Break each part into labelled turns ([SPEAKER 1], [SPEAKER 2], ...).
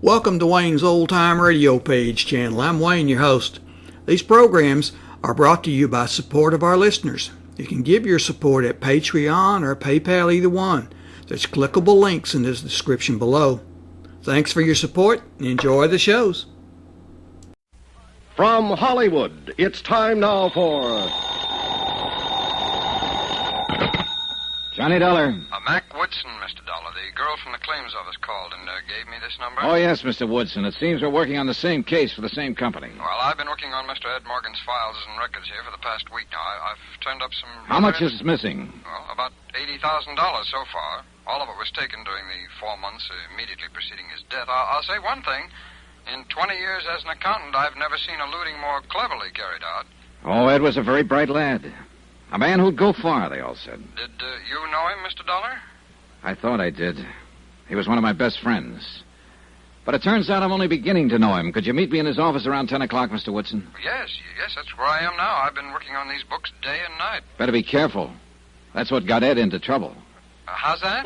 [SPEAKER 1] Welcome to Wayne's Old Time Radio Page channel. I'm Wayne, your host. These programs are brought to you by support of our listeners. You can give your support at Patreon or PayPal, either one. There's clickable links in the description below. Thanks for your support and enjoy the shows.
[SPEAKER 2] From Hollywood, it's time now for...
[SPEAKER 3] Johnny Dollar.
[SPEAKER 4] Mac Woodson, Mr. Dollar. The girl from the claims office called and gave me this number.
[SPEAKER 3] Oh, yes, Mr. Woodson. It seems we're working on the same case for the same company.
[SPEAKER 4] Well, I've been working on Mr. Ed Morgan's files and records here for the past week now. I've turned up some...
[SPEAKER 3] How much is missing?
[SPEAKER 4] Well, about $80,000 so far. All of it was taken during the 4 months immediately preceding his death. I'll say one thing. In 20 years as an accountant, I've never seen a looting more cleverly carried out.
[SPEAKER 3] Oh, Ed was a very bright lad. A man who'd go far, they all said.
[SPEAKER 4] Did you know him, Mr. Dollar?
[SPEAKER 3] I thought I did. He was one of my best friends. But it turns out I'm only beginning to know him. Could you meet me in his office around 10 o'clock, Mr. Woodson?
[SPEAKER 4] Yes, that's where I am now. I've been working on these books day and night.
[SPEAKER 3] Better be careful. That's what got Ed into trouble.
[SPEAKER 4] How's that?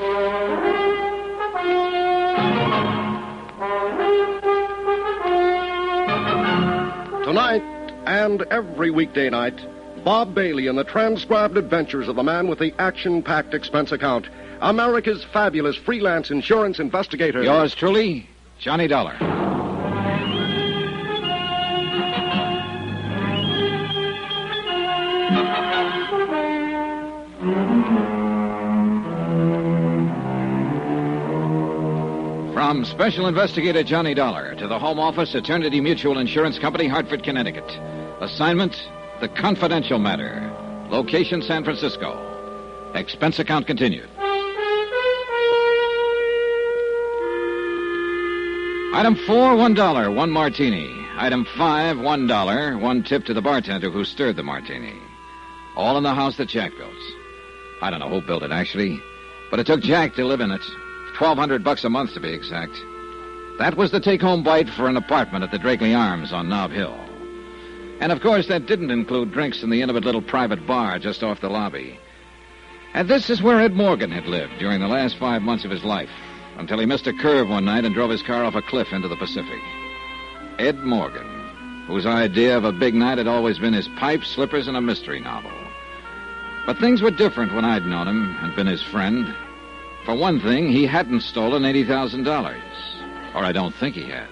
[SPEAKER 2] Tonight and every weekday night, Bob Bailey and the transcribed adventures of the man with the action-packed expense account, America's fabulous freelance insurance investigator.
[SPEAKER 3] Yours truly, Johnny Dollar. From Special Investigator Johnny Dollar to the Home Office, Eternity Mutual Insurance Company, Hartford, Connecticut. Assignment, the confidential matter. Location, San Francisco. Expense account continued. Item 4, $1, 1 martini. Item 5, $1, 1 tip to the bartender who stirred the martini. All in the house that Jack built. I don't know who built it, actually, but it took Jack to live in it. $1,200 a month, to be exact. That was the take-home bite for an apartment at the Drakely Arms on Nob Hill. And, of course, that didn't include drinks in the intimate little private bar just off the lobby. And this is where Ed Morgan had lived during the last 5 months of his life, until he missed a curve one night and drove his car off a cliff into the Pacific. Ed Morgan, whose idea of a big night had always been his pipe, slippers, and a mystery novel. But things were different when I'd known him and been his friend. For one thing, he hadn't stolen $80,000. Or I don't think he had.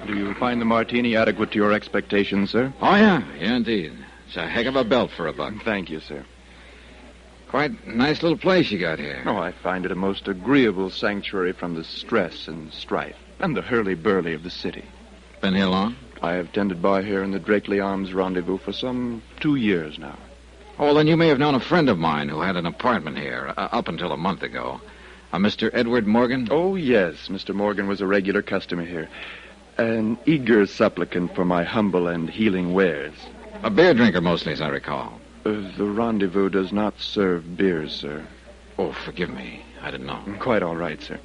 [SPEAKER 5] Do you find the martini adequate to your expectations, sir?
[SPEAKER 3] Oh, yeah, indeed. It's a heck of a belt for a buck.
[SPEAKER 5] Thank you, sir.
[SPEAKER 3] Quite a nice little place you got here.
[SPEAKER 5] Oh, I find it a most agreeable sanctuary from the stress and strife and the hurly-burly of the city.
[SPEAKER 3] Been here long?
[SPEAKER 5] I have tended bar here in the Drakely Arms Rendezvous for some 2 years now.
[SPEAKER 3] Oh, well, then you may have known a friend of mine who had an apartment here up until a month ago. A Mr. Edward Morgan?
[SPEAKER 5] Oh, yes. Mr. Morgan was a regular customer here. An eager supplicant for my humble and healing wares.
[SPEAKER 3] A beer drinker mostly, as I recall.
[SPEAKER 5] The Rendezvous does not serve beers, sir.
[SPEAKER 3] Oh, forgive me. I didn't know.
[SPEAKER 5] Quite all right, sir.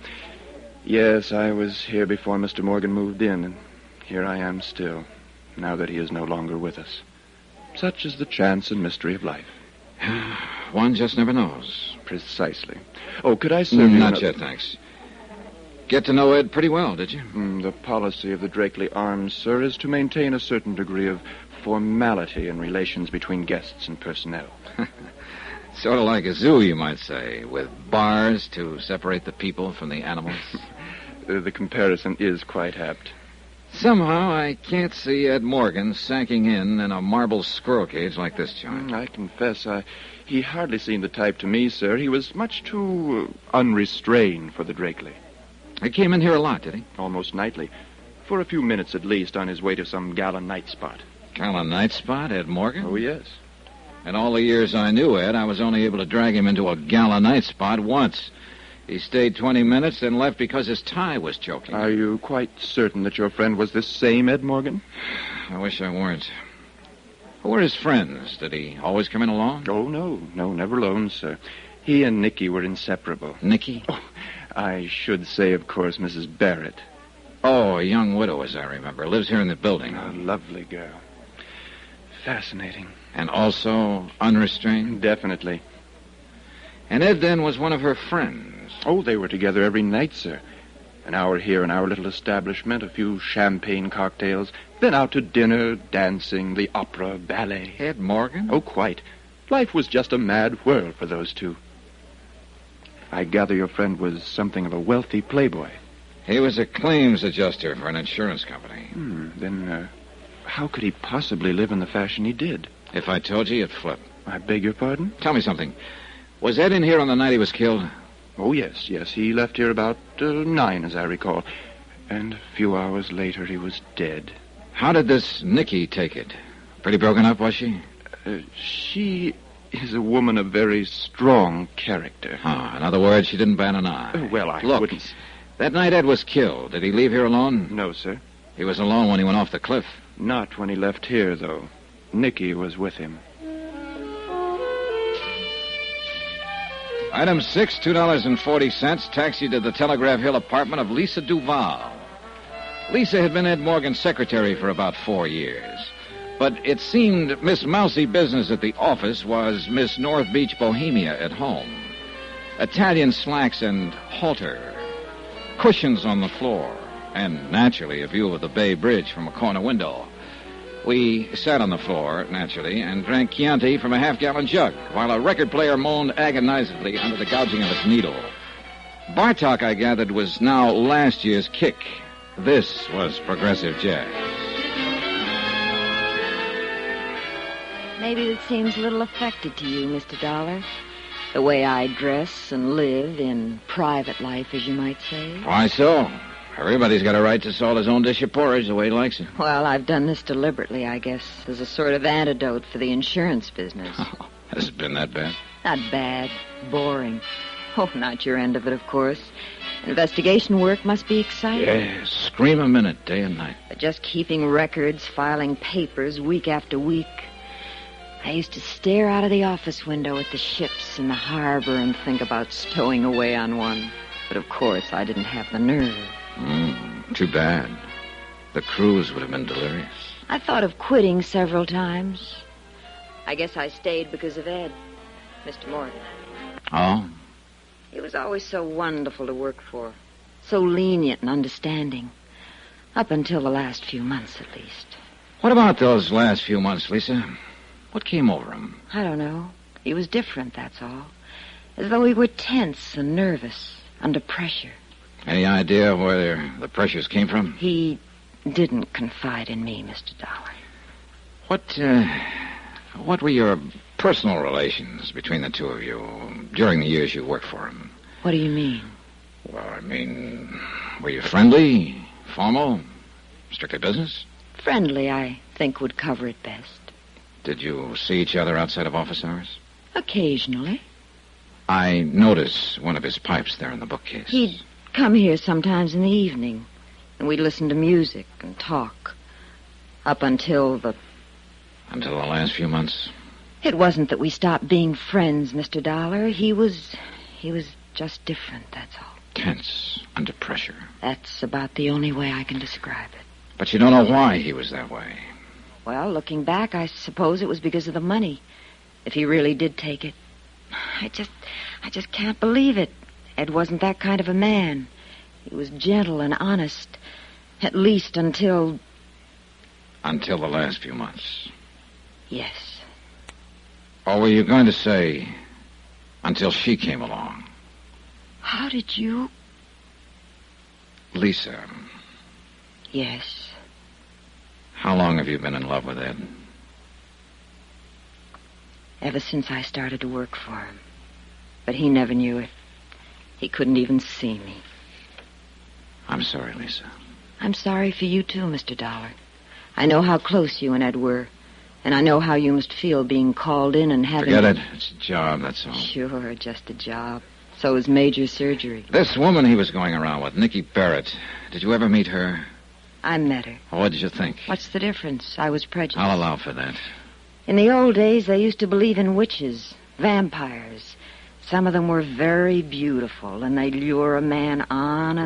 [SPEAKER 5] Yes, I was here before Mr. Morgan moved in, and here I am still, now that he is no longer with us. Such is the chance and mystery of life.
[SPEAKER 3] One just never knows.
[SPEAKER 5] Precisely. Oh, could I serve you...
[SPEAKER 3] Not yet, thanks. Get to know Ed pretty well, did you?
[SPEAKER 5] The policy of the Drakely Arms, sir, is to maintain a certain degree of formality in relations between guests and personnel.
[SPEAKER 3] Sort of like a zoo, you might say, with bars to separate the people from the animals.
[SPEAKER 5] The comparison is quite apt.
[SPEAKER 3] Somehow, I can't see Ed Morgan sacking in a marble squirrel cage like this joint.
[SPEAKER 5] I confess, he hardly seemed the type to me, sir. He was much too unrestrained for the Drakely.
[SPEAKER 3] He came in here a lot, did he?
[SPEAKER 5] Almost nightly. For a few minutes at least, on his way to some gala night spot.
[SPEAKER 3] Gala night spot, Ed Morgan?
[SPEAKER 5] Oh, yes.
[SPEAKER 3] In all the years I knew Ed, I was only able to drag him into a gala night spot once. He stayed 20 minutes, then left because his tie was choking.
[SPEAKER 5] Are you quite certain that your friend was this same Ed Morgan?
[SPEAKER 3] I wish I weren't. Who were his friends? Did he always come in alone?
[SPEAKER 5] Oh, no, never alone, sir. He and Nicky were inseparable.
[SPEAKER 3] Nicky?
[SPEAKER 5] Oh, I should say, of course, Mrs. Barrett.
[SPEAKER 3] Oh, a young widow, as I remember. Lives here in the building.
[SPEAKER 5] A lovely girl. Fascinating.
[SPEAKER 3] And also unrestrained?
[SPEAKER 5] Definitely.
[SPEAKER 3] And Ed, then, was one of her friends.
[SPEAKER 5] Oh, they were together every night, sir. An hour here in our little establishment, a few champagne cocktails, then out to dinner, dancing, the opera, ballet.
[SPEAKER 3] Ed Morgan?
[SPEAKER 5] Oh, quite. Life was just a mad whirl for those two. I gather your friend was something of a wealthy playboy.
[SPEAKER 3] He was a claims adjuster for an insurance company.
[SPEAKER 5] Then, how could he possibly live in the fashion he did?
[SPEAKER 3] If I told you, you'd flip.
[SPEAKER 5] I beg your pardon?
[SPEAKER 3] Tell me something. Was Ed in here on the night he was killed?
[SPEAKER 5] Oh, yes. He left here about 9, as I recall. And a few hours later, he was dead.
[SPEAKER 3] How did this Nikki take it? Pretty broken up, was she?
[SPEAKER 5] She is a woman of very strong character.
[SPEAKER 3] In other words, she didn't bat an eye.
[SPEAKER 5] Well, I
[SPEAKER 3] Look,
[SPEAKER 5] wouldn't...
[SPEAKER 3] that night Ed was killed. Did he leave here alone?
[SPEAKER 5] No, sir.
[SPEAKER 3] He was alone when he went off the cliff.
[SPEAKER 5] Not when he left here, though. Nikki was with him.
[SPEAKER 3] Item 6, $2.40, taxi to the Telegraph Hill apartment of Lisa Duval. Lisa had been Ed Morgan's secretary for about 4 years. But it seemed Miss Mousy Business at the office was Miss North Beach Bohemia at home. Italian slacks and halter, cushions on the floor, and naturally a view of the Bay Bridge from a corner window. We sat on the floor, naturally, and drank Chianti from a half-gallon jug, while a record player moaned agonizedly under the gouging of its needle. Bartok, I gathered, was now last year's kick. This was progressive jazz.
[SPEAKER 6] Maybe it seems a little affected to you, Mr. Dollar. The way I dress and live in private life, as you might say.
[SPEAKER 3] Why so? Everybody's got a right to salt his own dish of porridge the way he likes it.
[SPEAKER 6] Well, I've done this deliberately, I guess, as a sort of antidote for the insurance business.
[SPEAKER 3] Oh, has it been that bad?
[SPEAKER 6] Not bad. Boring. Oh, not your end of it, of course. Investigation work must be exciting.
[SPEAKER 3] Yes, scream a minute, day and night.
[SPEAKER 6] But just keeping records, filing papers week after week. I used to stare out of the office window at the ships in the harbor and think about stowing away on one. But of course, I didn't have the nerve.
[SPEAKER 3] Too bad. The crews would have been delirious.
[SPEAKER 6] I thought of quitting several times. I guess I stayed because of Ed, Mr. Morgan.
[SPEAKER 3] Oh?
[SPEAKER 6] He was always so wonderful to work for. So lenient and understanding. Up until the last few months, at least.
[SPEAKER 3] What about those last few months, Lisa? What came over him?
[SPEAKER 6] I don't know. He was different, that's all. As though he were tense and nervous, under pressure.
[SPEAKER 3] Any idea where the pressures came from?
[SPEAKER 6] He didn't confide in me, Mr. Dollar.
[SPEAKER 3] What were your personal relations between the two of you during the years you worked for him?
[SPEAKER 6] What do you mean?
[SPEAKER 3] Well, I mean, were you friendly, formal, strictly business?
[SPEAKER 6] Friendly, I think, would cover it best.
[SPEAKER 3] Did you see each other outside of office hours?
[SPEAKER 6] Occasionally.
[SPEAKER 3] I noticed one of his pipes there in the bookcase.
[SPEAKER 6] He'd come here sometimes in the evening, and we'd listen to music and talk. Up until the...
[SPEAKER 3] Until the last few months?
[SPEAKER 6] It wasn't that we stopped being friends, Mr. Dollar. He was just different, that's all.
[SPEAKER 3] Tense, under pressure.
[SPEAKER 6] That's about the only way I can describe it.
[SPEAKER 3] But you don't know why he was that way.
[SPEAKER 6] Well, looking back, I suppose it was because of the money. If he really did take it. I just can't believe it. Ed wasn't that kind of a man. He was gentle and honest. At least until...
[SPEAKER 3] Until the last few months.
[SPEAKER 6] Yes.
[SPEAKER 3] Or were you going to say, until she came along?
[SPEAKER 6] How did you...
[SPEAKER 3] Lisa.
[SPEAKER 6] Yes.
[SPEAKER 3] How long have you been in love with Ed?
[SPEAKER 6] Ever since I started to work for him. But he never knew it. He couldn't even see me.
[SPEAKER 3] I'm sorry, Lisa.
[SPEAKER 6] I'm sorry for you, too, Mr. Dollar. I know how close you and Ed were. And I know how you must feel being called in and having...
[SPEAKER 3] Forget it. It's a job, that's all.
[SPEAKER 6] Sure, just a job. So is major surgery.
[SPEAKER 3] This woman he was going around with, Nikki Barrett. Did you ever meet her?
[SPEAKER 6] I met her.
[SPEAKER 3] What did you think?
[SPEAKER 6] What's the difference? I was prejudiced.
[SPEAKER 3] I'll allow for that.
[SPEAKER 6] In the old days, they used to believe in witches, vampires. Some of them were very beautiful, and they'd lure a man on,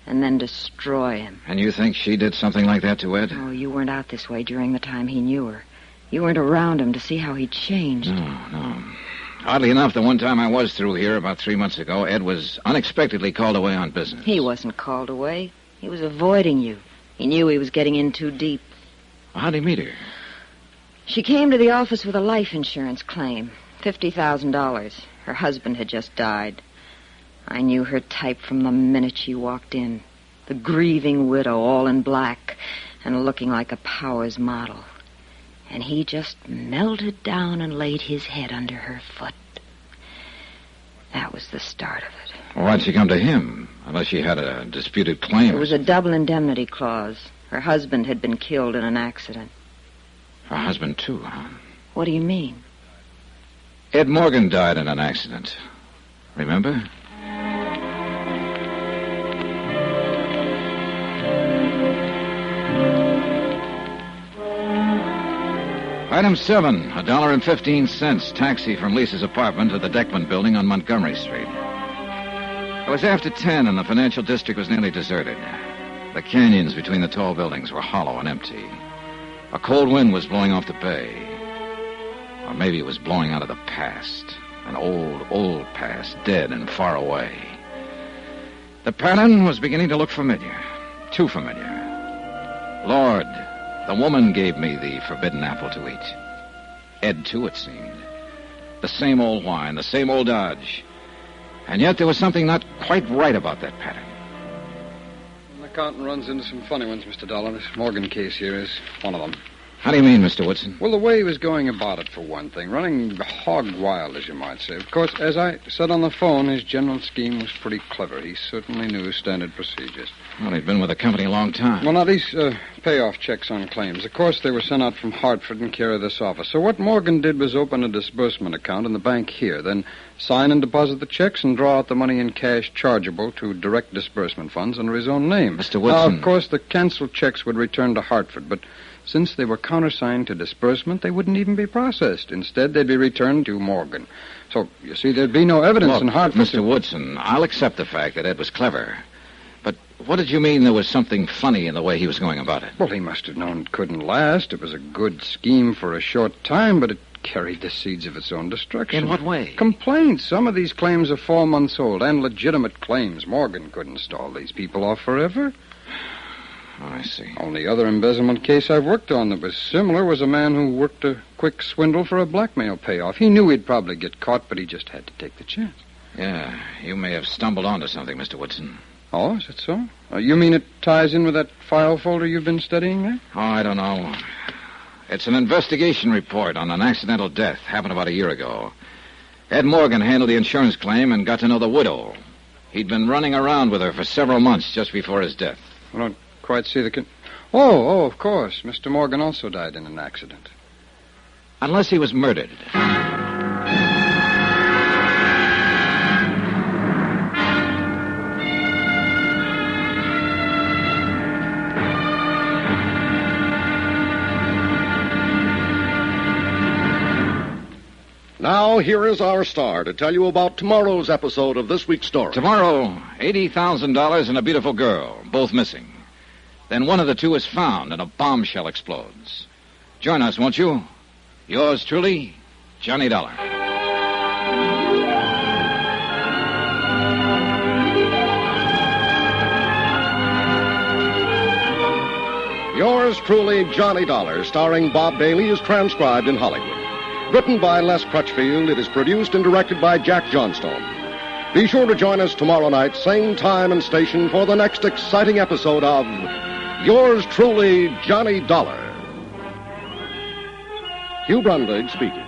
[SPEAKER 6] and then destroy him.
[SPEAKER 3] And you think she did something like that to Ed?
[SPEAKER 6] Oh, you weren't out this way during the time he knew her. You weren't around him to see how he changed.
[SPEAKER 3] No. Oddly enough, the one time I was through here about 3 months ago, Ed was unexpectedly called away on business.
[SPEAKER 6] He wasn't called away. He was avoiding you. He knew he was getting in too deep.
[SPEAKER 3] How'd he meet her?
[SPEAKER 6] She came to the office with a life insurance claim. $50,000. Her husband had just died. I knew her type from the minute she walked in. The grieving widow, all in black, and looking like a Powers model. And he just melted down and laid his head under her foot. That was the start of it.
[SPEAKER 3] Well, why'd she come to him? Unless she had a disputed claim.
[SPEAKER 6] There was a double indemnity clause. Her husband had been killed in an accident.
[SPEAKER 3] Her husband, too, huh?
[SPEAKER 6] What do you mean?
[SPEAKER 3] Ed Morgan died in an accident. Remember? Item 7, $1.15, taxi from Lisa's apartment to the Deckman building on Montgomery Street. It was after 10 and the financial district was nearly deserted. The canyons between the tall buildings were hollow and empty. A cold wind was blowing off the bay. Or maybe it was blowing out of the past. An old, old past, dead and far away. The pattern was beginning to look familiar. Too familiar. Lord, the woman gave me the forbidden apple to eat. Ed, too, it seemed. The same old whine, the same old dodge. And yet there was something not quite right about that pattern.
[SPEAKER 4] The accountant runs into some funny ones, Mr. Dollar. This Morgan case here is one of them.
[SPEAKER 3] How do you mean, Mr. Woodson?
[SPEAKER 4] Well, the way he was going about it, for one thing. Running hog wild, as you might say. Of course, as I said on the phone, his general scheme was pretty clever. He certainly knew his standard procedures.
[SPEAKER 3] Well, he'd been with the company a long time.
[SPEAKER 4] Well, now, these payoff checks on claims. Of course, they were sent out from Hartford in care of this office. So what Morgan did was open a disbursement account in the bank here, then sign and deposit the checks and draw out the money in cash chargeable to direct disbursement funds under his own name.
[SPEAKER 3] Mr. Woodson.
[SPEAKER 4] Now, of course, the canceled checks would return to Hartford, but since they were countersigned to disbursement, they wouldn't even be processed. Instead, they'd be returned to Morgan. So, you see, there'd be no evidence
[SPEAKER 3] Look,
[SPEAKER 4] in Hartford.
[SPEAKER 3] Mr. Woodson, I'll accept the fact that Ed was clever. But what did you mean there was something funny in the way he was going about it?
[SPEAKER 4] Well, he must have known it couldn't last. It was a good scheme for a short time, but it carried the seeds of its own destruction.
[SPEAKER 3] In what way?
[SPEAKER 4] Complaints. Some of these claims are 4 months old, and legitimate claims. Morgan couldn't stall these people off forever.
[SPEAKER 3] Oh, I see.
[SPEAKER 4] Only other embezzlement case I've worked on that was similar was a man who worked a quick swindle for a blackmail payoff. He knew he'd probably get caught, but he just had to take the chance.
[SPEAKER 3] Yeah, you may have stumbled onto something, Mr. Woodson.
[SPEAKER 4] Oh, is it so? You mean it ties in with that file folder you've been studying there?
[SPEAKER 3] Oh, I don't know. It's an investigation report on an accidental death. Happened about a year ago. Ed Morgan handled the insurance claim and got to know the widow. He'd been running around with her for several months just before his death.
[SPEAKER 4] I don't quite see the... Oh, of course. Mr. Morgan also died in an accident.
[SPEAKER 3] Unless he was murdered.
[SPEAKER 2] Now, here is our star to tell you about tomorrow's episode of this week's story.
[SPEAKER 3] Tomorrow, $80,000 and a beautiful girl, both missing. Then one of the two is found and a bombshell explodes. Join us, won't you? Yours truly, Johnny Dollar.
[SPEAKER 2] Yours truly, Johnny Dollar, starring Bob Bailey, is transcribed in Hollywood. Written by Les Crutchfield, it is produced and directed by Jack Johnstone. Be sure to join us tomorrow night, same time and station, for the next exciting episode of Yours truly, Johnny Dollar. Hugh Brundage speaking.